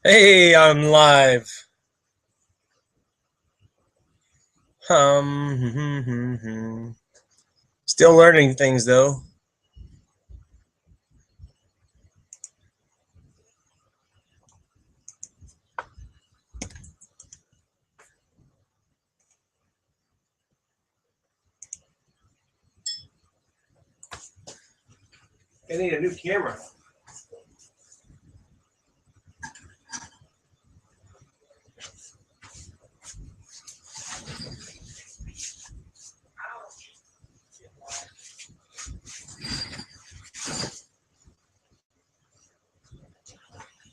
Hey, I'm live. Still learning things though. I need a new camera.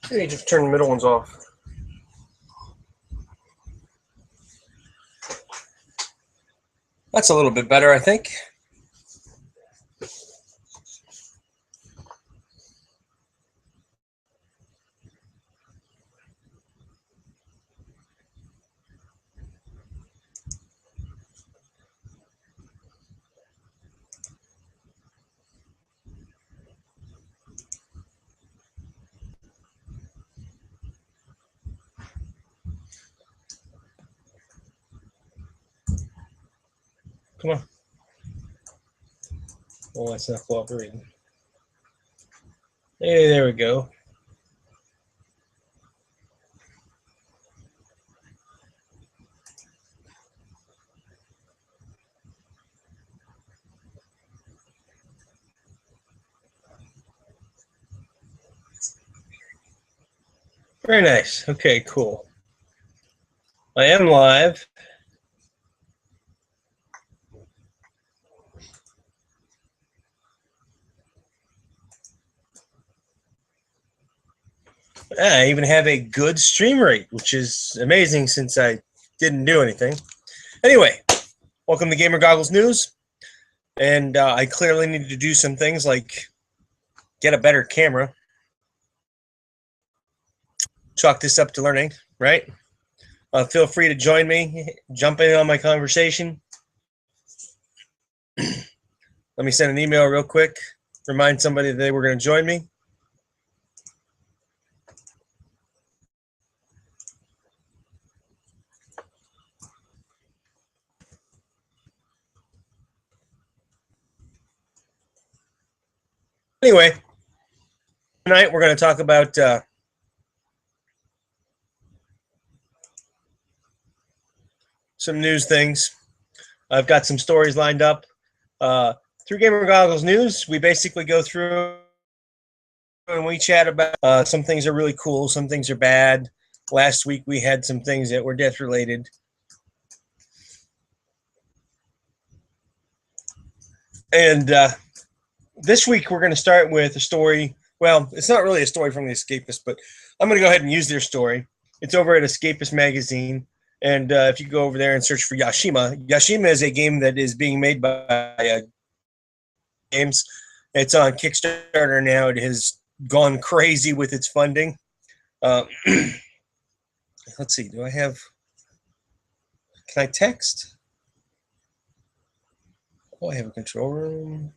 I need to turn the middle ones off. That's a little bit better, I think. Come on. Oh, that's not cooperating. Hey, there we go. Very nice. Okay, cool. I am live. I even have a good stream rate, which is amazing since I didn't do anything. Anyway, welcome to Gamer Goggles News. And I clearly need to do some things like get a better camera. Chalk this up to learning, right? Feel free to join me, jump in on my conversation. Let me send an email real quick, remind somebody that they were going to join me. Anyway, tonight we're going to talk about some news things. I've got some stories lined up. Through Gamer Goggles News, we basically go through and we chat about some things are really cool, some things are bad. Last week we had some things that were death related. And this week we're going to start with a story. Well, it's not really a story from The Escapist, but I'm going to go ahead and use their story. It's over at Escapist Magazine. And if you go over there and search for Yashima, Yashima is a game that is being made by Games. It's on Kickstarter now. It has gone crazy with its funding. Let's see. Do I have? Can I text? Oh, I have a control room.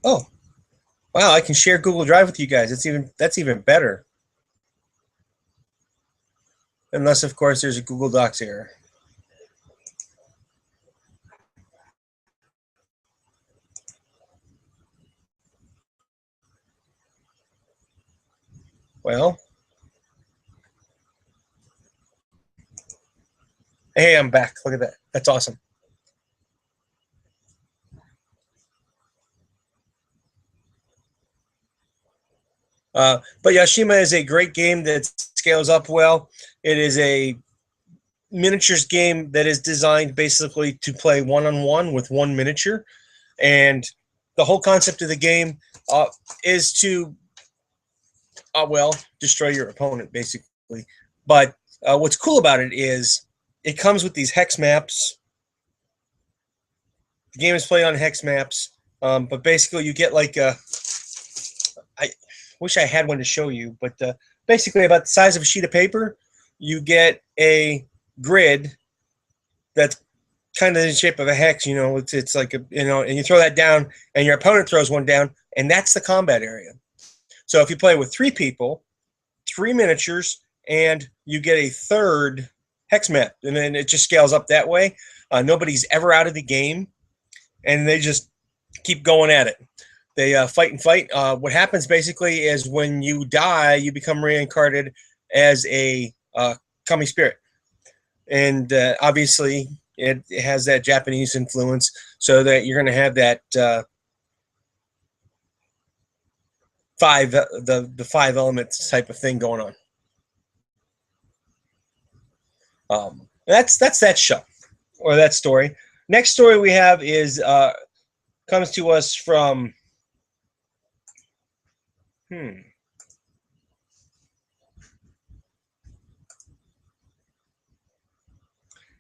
Oh, wow! I can share Google Drive with you guys. That's even better. Unless, of course, there's a Google Docs error. Well, hey, I'm back. Look at that. That's awesome. But Yashima is a great game that scales up well. It is a miniatures game that is designed basically to play one-on-one with one miniature. And the whole concept of the game is to, destroy your opponent, basically. But what's cool about it is it comes with these hex maps. The game is played on hex maps, but basically you get like I wish I had one to show you, but basically about the size of a sheet of paper, you get a grid that's kind of in the shape of a hex. It's like and you throw that down, and your opponent throws one down, and that's the combat area. So if you play with 3 people, 3 miniatures, and you get a third hex map, and then it just scales up that way. Nobody's ever out of the game, and they just keep going at it. They fight and fight. What happens basically is when you die, you become reincarnated as a kami spirit, and obviously it has that Japanese influence, so that you're going to have that the 5 elements type of thing going on. That's that show or that story. Next story we have is comes to us from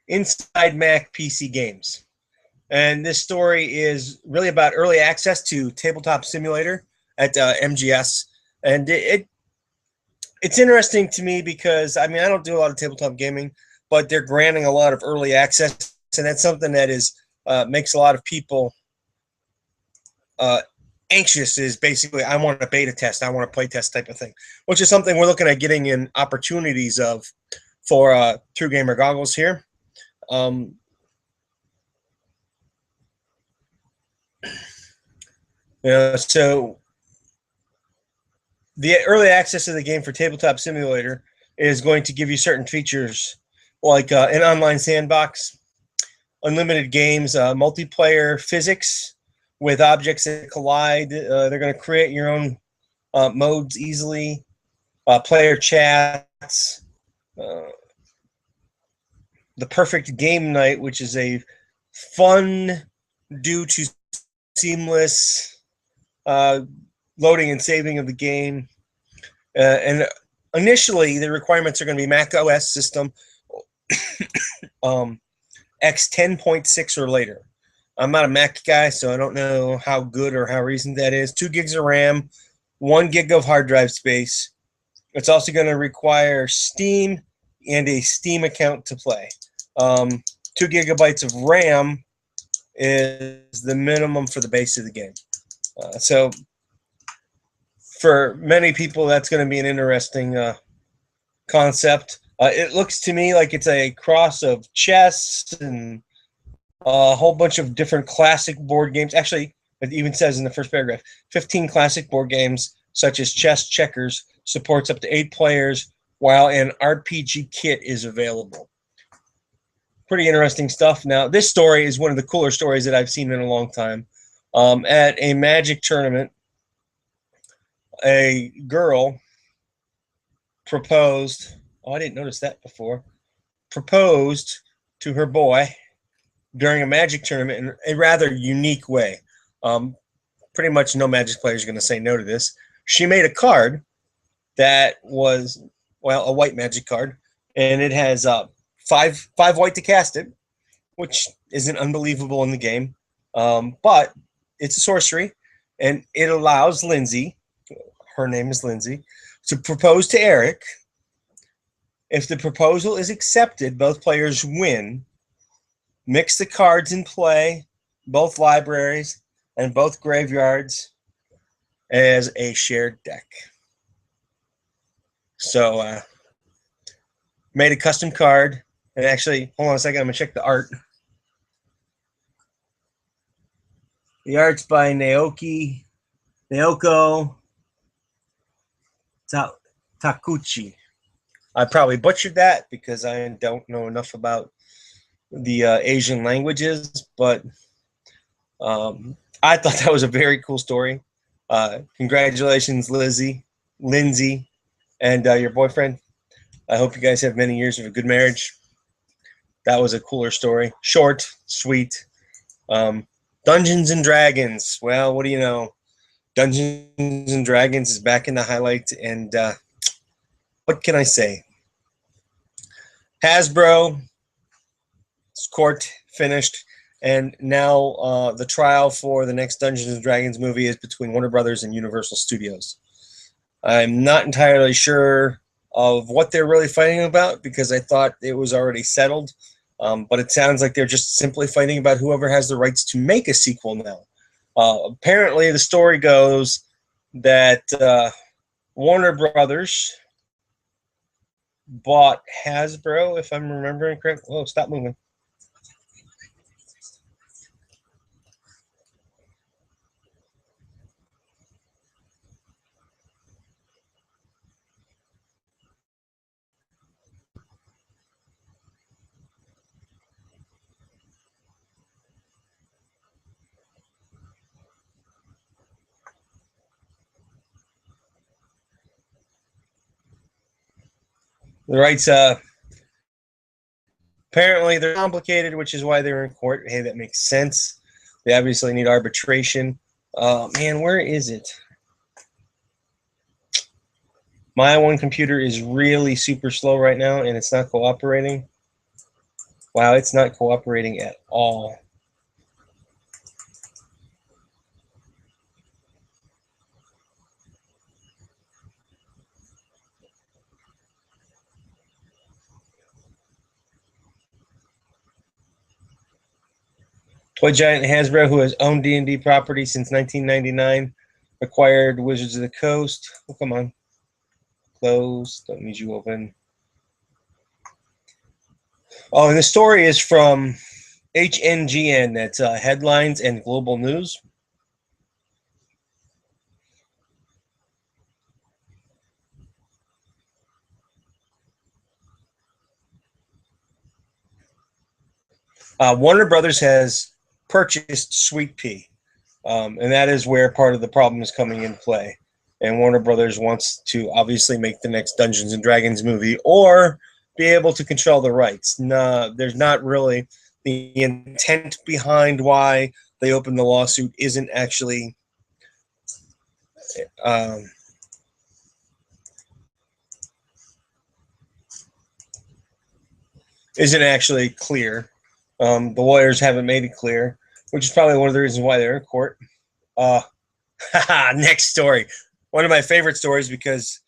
Inside Mac PC Games, and this story is really about early access to Tabletop Simulator at MGS, and it's interesting to me because I mean I don't do a lot of tabletop gaming, but they're granting a lot of early access, and that's something that is makes a lot of people anxious. Is basically I want a beta test, I want a play test type of thing, which is something we're looking at getting in opportunities of for True Gamer Goggles here. So the early access of the game for Tabletop Simulator is going to give you certain features like an online sandbox, unlimited games, multiplayer physics with objects that collide. They're going to create your own modes easily, player chats, the perfect game night, which is a fun due to seamless loading and saving of the game. And initially, the requirements are going to be Mac OS system X10.6 or later. I'm not a Mac guy, so I don't know how good or how recent that is. 2 gigs of RAM, 1 gig of hard drive space. It's also going to require Steam and a Steam account to play. 2 gigabytes of RAM is the minimum for the base of the game. So for many people, that's going to be an interesting concept. It looks to me like it's a cross of chess and a whole bunch of different classic board games. Actually, it even says in the first paragraph, 15 classic board games such as chess, checkers, supports up to 8 players, while an RPG kit is available. Pretty interesting stuff. Now, this story is one of the cooler stories that I've seen in a long time. At a Magic tournament, a girl proposed, I didn't notice that before, proposed to her boy during a Magic tournament in a rather unique way. Pretty much no Magic player is going to say no to this. She made a card that was, well, a white Magic card, and it has five white to cast it, which isn't unbelievable in the game, but it's a sorcery, and it allows Lindsay, her name is Lindsay, to propose to Eric. If the proposal is accepted, both players win. Mix the cards in play, both libraries and both graveyards, as a shared deck. So, made a custom card. And actually, hold on a second, I'm going to check the art. The art's by Naoko Takuchi. I probably butchered that because I don't know enough about the Asian languages, but I thought that was a very cool story. Congratulations, Lindsay, and your boyfriend. I hope you guys have many years of a good marriage. That was a cooler story. Short, sweet. Dungeons and Dragons. Well, what do you know? Dungeons and Dragons is back in the highlight, and what can I say? Hasbro court finished, and now the trial for the next Dungeons and Dragons movie is between Warner Brothers and Universal Studios. I'm not entirely sure of what they're really fighting about because I thought it was already settled, but it sounds like they're just simply fighting about whoever has the rights to make a sequel now. Apparently, the story goes that Warner Brothers bought Hasbro, if I'm remembering correctly. Oh, stop moving. The rights, apparently they're complicated, which is why they're in court. Hey, that makes sense. They obviously need arbitration. Man, where is it? My one computer is really super slow right now, and it's not cooperating. Wow, it's not cooperating at all. Toy giant Hasbro, who has owned D&D property since 1999, acquired Wizards of the Coast. Oh, come on. Close. Don't need you open. Oh, and the story is from HNGN. That's Headlines and Global News. Warner Brothers has purchased Sweet Pea, and that is where part of the problem is coming in play. And Warner Brothers wants to obviously make the next Dungeons and Dragons movie or be able to control the rights. No, there's not really the intent behind why they opened the lawsuit isn't actually clear. The lawyers haven't made it clear, which is probably one of the reasons why they're in court. Next story. One of my favorite stories, because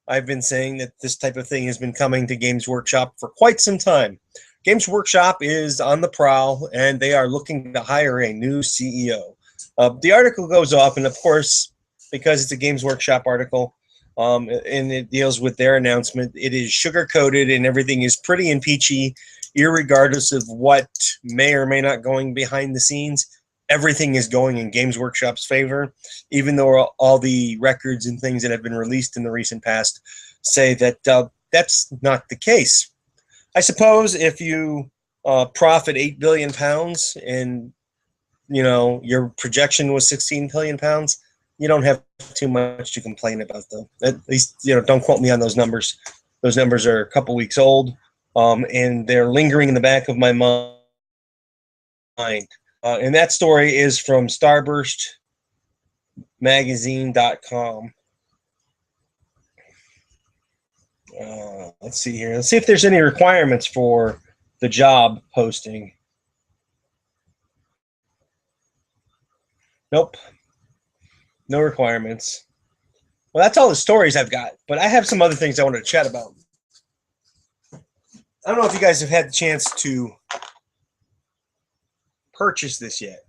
I've been saying that this type of thing has been coming to Games Workshop for quite some time. Games Workshop is on the prowl, and they are looking to hire a new CEO. The article goes off, and of course, because it's a Games Workshop article, and it deals with their announcement, it is sugar-coated, and everything is pretty and peachy, irregardless of what may or may not going behind the scenes. Everything is going in Games Workshop's favor, even though all the records and things that have been released in the recent past say that that's not the case. I suppose if you profit £8 billion and your projection was £16 billion, you don't have too much to complain about, though. At least don't quote me on those numbers. Those numbers are a couple weeks old, and they're lingering in the back of my mind. And that story is from StarburstMagazine.com. Let's see here. Let's see if there's any requirements for the job posting. Nope. No requirements. Well, that's all the stories I've got, but I have some other things I want to chat about. I don't know if you guys have had the chance to purchase this yet.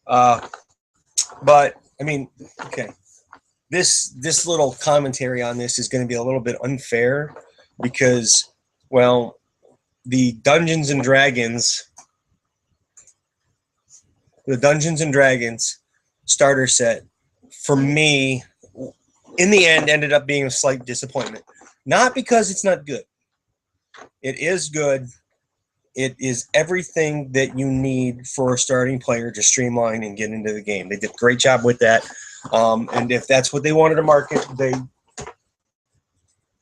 But I mean, okay. This little commentary on this is going to be a little bit unfair because, well, the Dungeons and Dragons starter set, for me, in the end, ended up being a slight disappointment. Not because it's not good. It is good. It is everything that you need for a starting player to streamline and get into the game. They did a great job with that. And if that's what they wanted to market,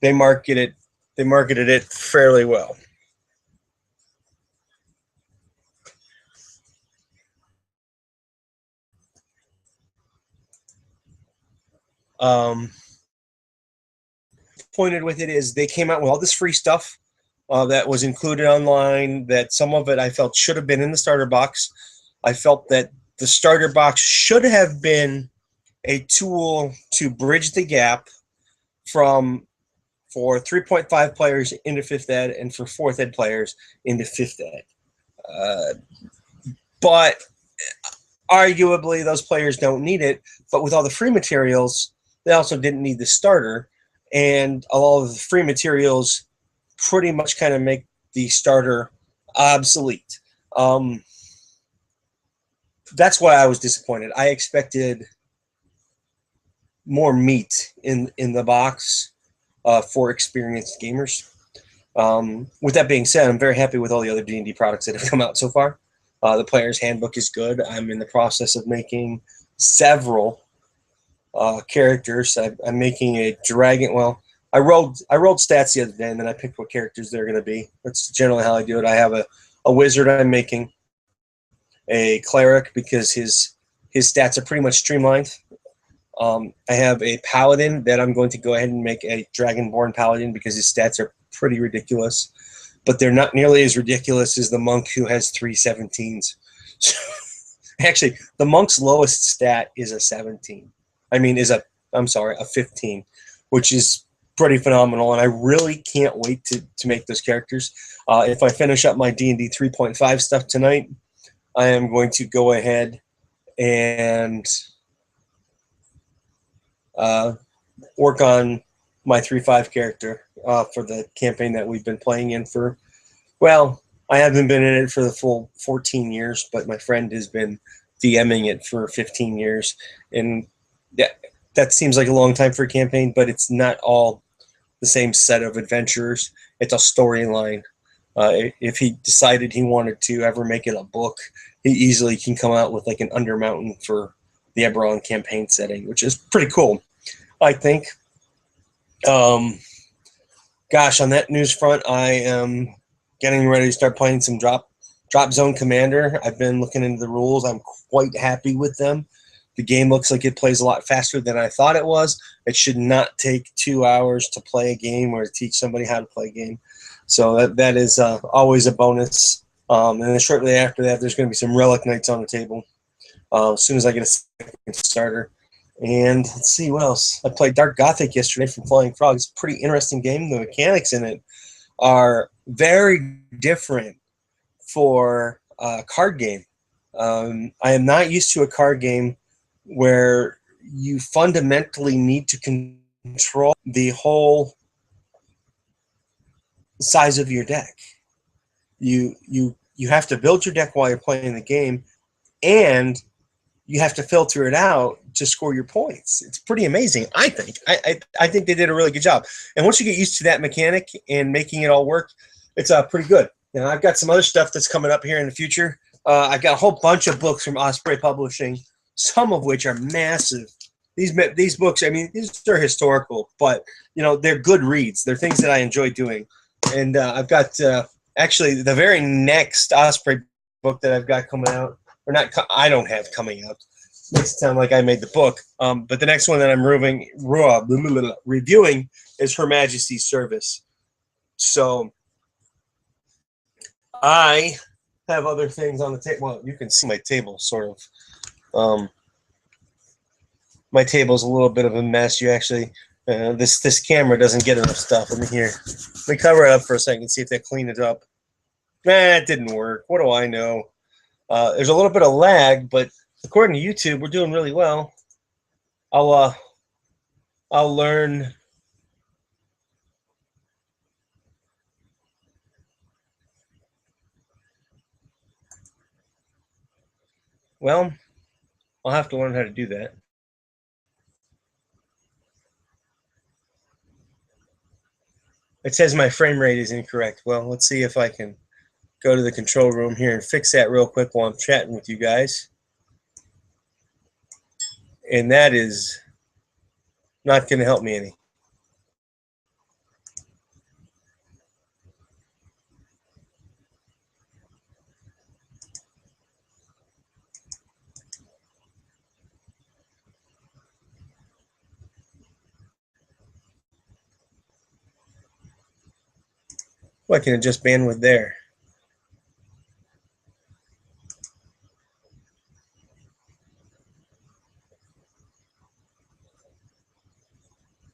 they marketed it fairly well. Pointed with it is they came out with all this free stuff that was included online, that some of it I felt should have been in the starter box. I felt that the starter box should have been a tool to bridge the gap for 3.5 players into 5th ed and for 4th ed players into 5th ed. But arguably those players don't need it, but with all the free materials, they also didn't need the starter. And all of the free materials pretty much kind of make the starter obsolete. That's why I was disappointed. I expected more meat in the box for experienced gamers. With that being said, I'm very happy with all the other D&D products that have come out so far. The Player's Handbook is good. I'm in the process of making several characters. I'm making a dragon. Well, I rolled stats the other day, and then I picked what characters they're going to be. That's generally how I do it. I have a wizard I'm making, a cleric because his stats are pretty much streamlined. I have a paladin that I'm going to go ahead and make a dragonborn paladin because his stats are pretty ridiculous, but they're not nearly as ridiculous as the monk who has 3 17s. Actually, the monk's lowest stat is a 17. A 15, which is pretty phenomenal, and I really can't wait to make those characters. If I finish up my D&D 3.5 stuff tonight, I am going to go ahead and work on my 3.5 character for the campaign that we've been playing in for, well, I haven't been in it for the full 14 years, but my friend has been DMing it for 15 years. And that seems like a long time for a campaign, but it's not all the same set of adventures. It's a storyline. If he decided he wanted to ever make it a book, he easily can come out with like an Undermountain for the Eberron campaign setting, which is pretty cool, I think. Gosh, on that news front, I am getting ready to start playing some Drop Zone Commander. I've been looking into the rules. I'm quite happy with them. The game looks like it plays a lot faster than I thought it was. It should not take 2 hours to play a game or to teach somebody how to play a game. So that is always a bonus. And then shortly after that, there's going to be some Relic Knights on the table as soon as I get a second starter. And let's see what else. I played Dark Gothic yesterday from Flying Frog. It's a pretty interesting game. The mechanics in it are very different for a card game. I am not used to a card game where you fundamentally need to control the whole size of your deck. You have to build your deck while you're playing the game, and you have to filter it out to score your points. It's pretty amazing, I think. I think they did a really good job. And once you get used to that mechanic and making it all work, it's pretty good. You know, I've got some other stuff that's coming up here in the future. I've got a whole bunch of books from Osprey Publishing, some of which are massive. These books, I mean, these are historical, but you know, they're good reads. They're things that I enjoy doing. And I've got actually the very next Osprey book that I've got coming out, or not, I don't have coming out. Makes it sound like I made the book. But the next one that I'm reviewing is Her Majesty's Service. So I have other things on the table. Well, you can see my table, sort of. My table's a little bit of a mess. You actually, this camera doesn't get enough stuff. Let me cover it up for a second and see if they clean it up. It didn't work. What do I know? There's a little bit of lag, but according to YouTube, we're doing really well. I'll learn. Well, I'll have to learn how to do that. It says my frame rate is incorrect. Well, let's see if I can go to the control room here and fix that real quick while I'm chatting with you guys. And that is not going to help me any. Well, I can adjust bandwidth there.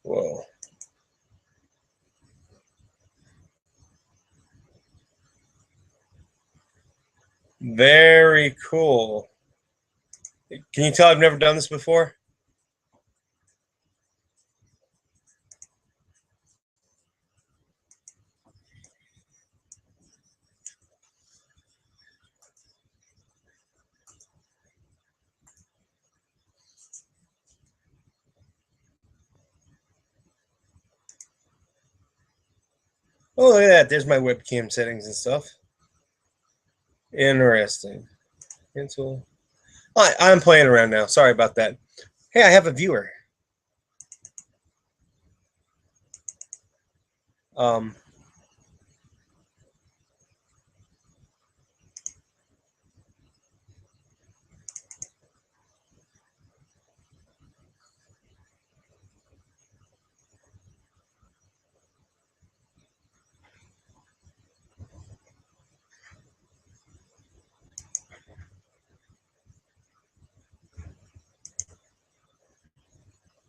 Whoa. Very cool. Can you tell I've never done this before? Oh, look at that. There's my webcam settings and stuff. Interesting. Cancel. I'm playing around now. Sorry about that. Hey, I have a viewer. Um,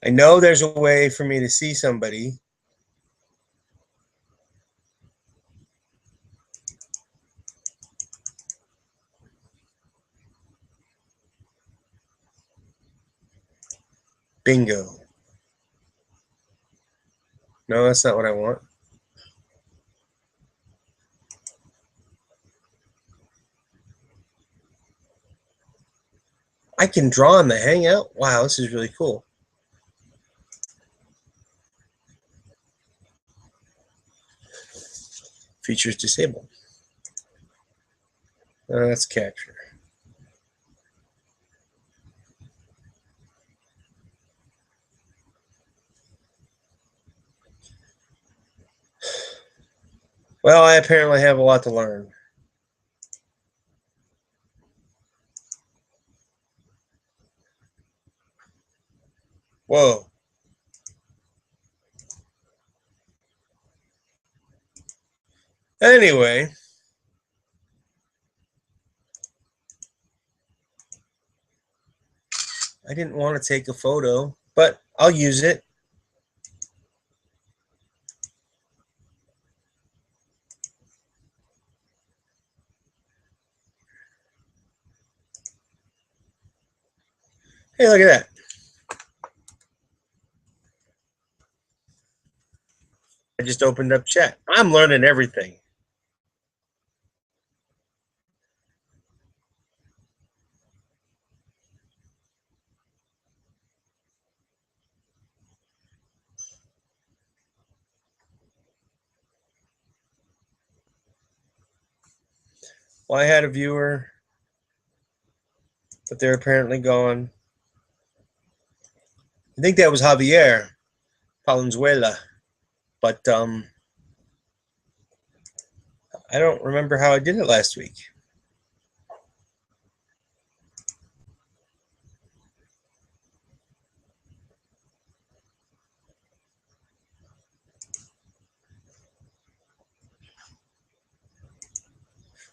I know there's a way for me to see somebody. Bingo. No, that's not what I want. I can draw in the Hangout? Wow, this is really cool. Features disabled. That's capture. Well, I apparently have a lot to learn. Whoa. Anyway, I didn't want to take a photo, but I'll use it. Hey, look at that. I just opened up chat. I'm learning everything. Well, I had a viewer, but they're apparently gone. I think that was Javier Palenzuela, but I don't remember how I did it last week.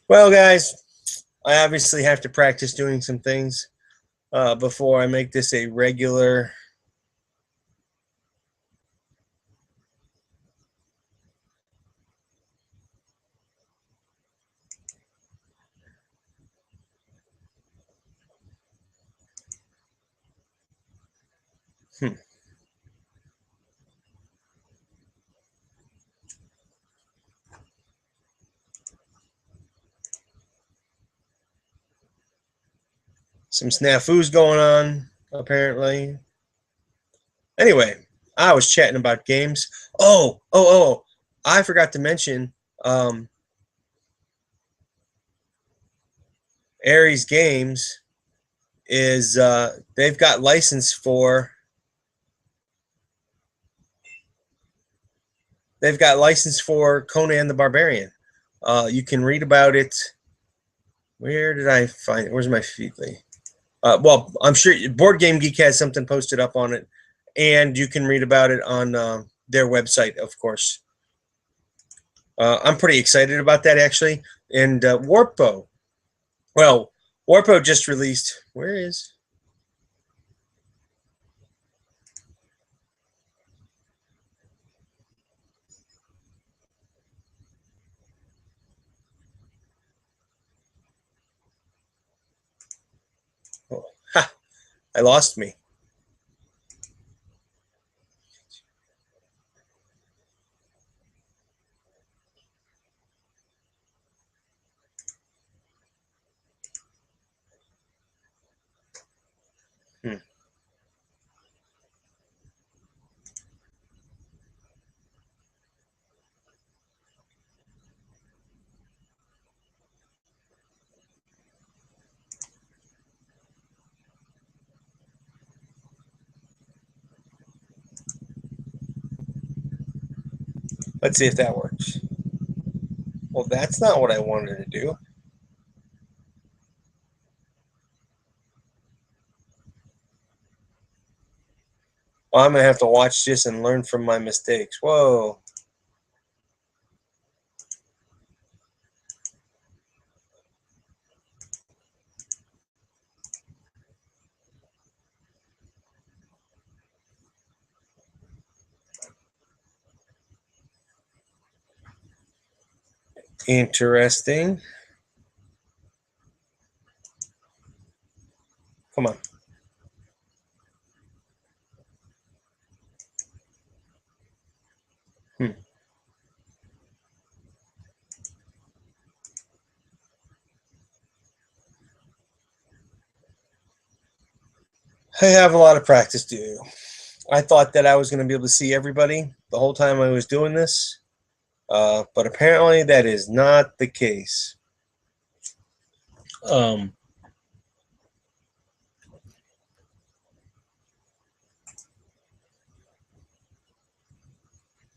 Well, guys, I obviously have to practice doing some things before I make this a regular. Some snafus going on, apparently. Anyway, I was chatting about games. Oh, I forgot to mention um, Aries Games is they've got license for Conan the Barbarian. You can read about it. Where did I find it? Where's my feedly? Well, I'm sure Board Game Geek has something posted up on it, and you can read about it on their website, of course. I'm pretty excited about that, actually. And Warpo. Well, Warpo just released. Where is? Oh, ha! I lost me. Hmm. Let's see if that works. Well, that's not what I wanted to do. Well, I'm going to have to watch this and learn from my mistakes. Whoa. Interesting. Come on. I have a lot of practice to do. I thought that I was going to be able to see everybody the whole time I was doing this, but apparently that is not the case.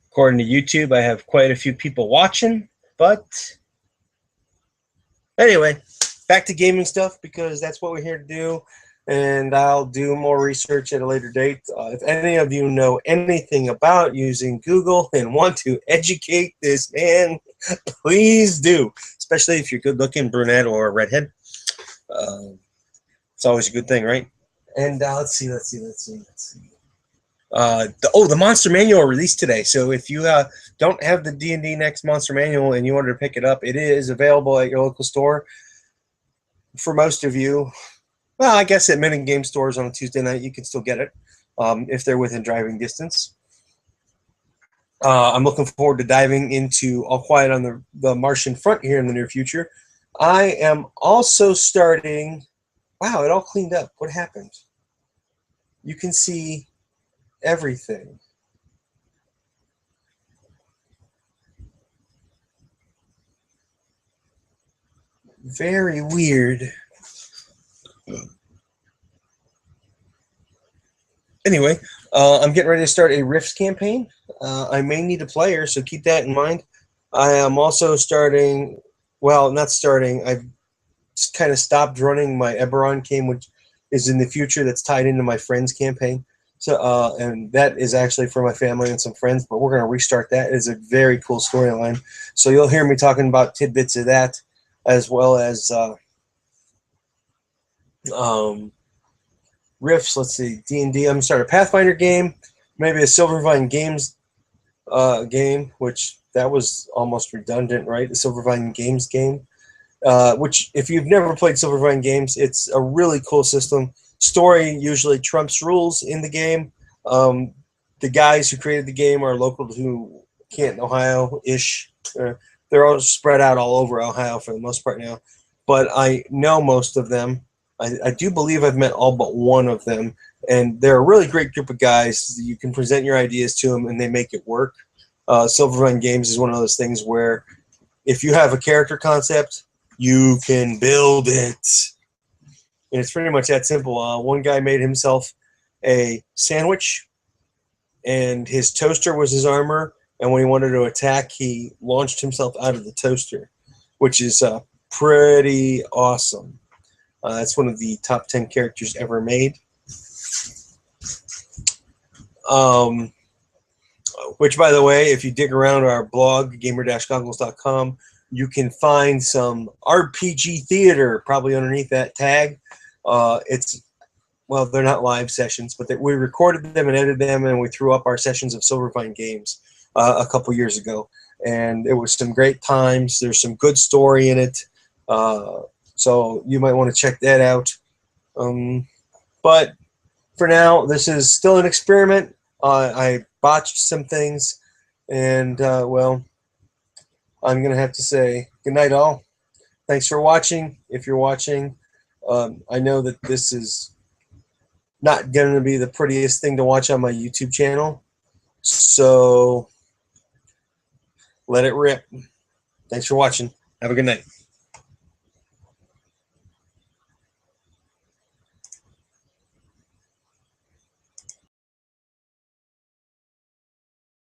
According to YouTube, I have quite a few people watching, but anyway, back to gaming stuff because that's what we're here to do, and I'll do more research at a later date. If any of you know anything about using Google and want to educate this man, please do, especially if you're good-looking, brunette, or redhead. It's always a good thing, right? And let's see. The Monster Manual released today. So if you don't have the D&D Next Monster Manual and you wanted to pick it up, it is available at your local store. For most of you, well, I guess at many game stores on a Tuesday night, you can still get it if they're within driving distance. I'm looking forward to diving into All Quiet on the Martian Front here in the near future. I am also starting... Wow, it all cleaned up. What happened? You can see everything. Very weird. Anyway, I'm getting ready to start a Rifts campaign. I may need a player, so keep that in mind. I am also starting, well, not starting, I've kind of stopped running my Eberron game, which is in the future, that's tied into my friends campaign. So, and that is actually for my family and some friends, but we're going to restart that. It's a very cool storyline. So you'll hear me talking about tidbits of that, as well as Rifts. Let's see, D&D. I'm going to start a Pathfinder game, maybe a Silvervine Games game, which that was almost redundant, right? The Silvervine Games game, which if you've never played Silvervine Games, it's a really cool system. Story usually trumps rules in the game. The guys who created the game are local to Canton, Ohio-ish. They're all spread out all over Ohio for the most part now. But I know most of them. I do believe I've met all but one of them. And they're a really great group of guys. You can present your ideas to them, and they make it work. Silvervine Games is one of those things where if you have a character concept, you can build it. And it's pretty much that simple. One guy made himself a sandwich, and his toaster was his armor. And when he wanted to attack, he launched himself out of the toaster, which is pretty awesome. That's one of the top 10 characters ever made. Which, by the way, if you dig around our blog, gamer-goggles.com, you can find some RPG theater probably underneath that tag. Well, they're not live sessions, but we recorded them and edited them, and we threw up our sessions of Silvervine Games a couple years ago. And it was some great times. There's some good story in it. So you might want to check that out. But for now, this is still an experiment. I botched some things. And, well, I'm going to have to say good night, all. Thanks for watching. If you're watching, I know that this is not going to be the prettiest thing to watch on my YouTube channel. So let it rip. Thanks for watching. Have a good night.